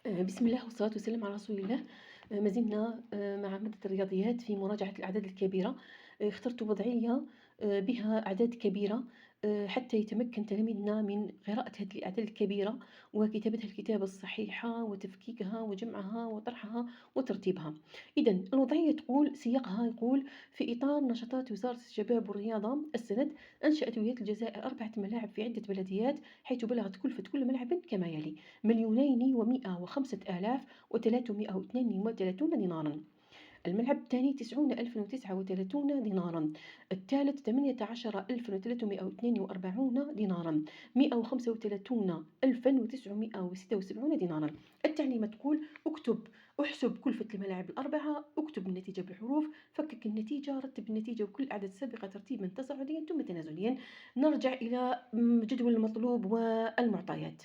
بسم الله والصلاة والسلام على رسول الله. ما زلنا مع مادة الرياضيات في مراجعة الأعداد الكبيرة. اخترت وضعية بها أعداد كبيرة، حتى يتمكن تلاميذنا من قراءة هذه الأعداد الكبيرة وكتابتها الكتابة الصحيحة وتفكيكها وجمعها وطرحها وترتيبها. إذن الوضعية تقول سياقها يقول: في إطار نشاطات وزارة الشباب والرياضة السند، أنشأت ولاية الجزائر 4 ملاعب في عدة بلديات، حيث بلغت كلفة كل ملعب كما يلي: 2,105,332 دينارًا. الملعب الثاني 90,039 دينارًا. الثالث 18,342 دينارًا. 135,976 دينارًا. التعليمات تقول: احسب كلفة الملاعب الأربعة، اكتب النتيجة بالحروف، فكك النتيجة، رتب النتيجة وكل الأعداد السابقة ترتيبًا تصاعديًا ثم تنازليًا. نرجع إلى جدول المطلوب والمعطيات.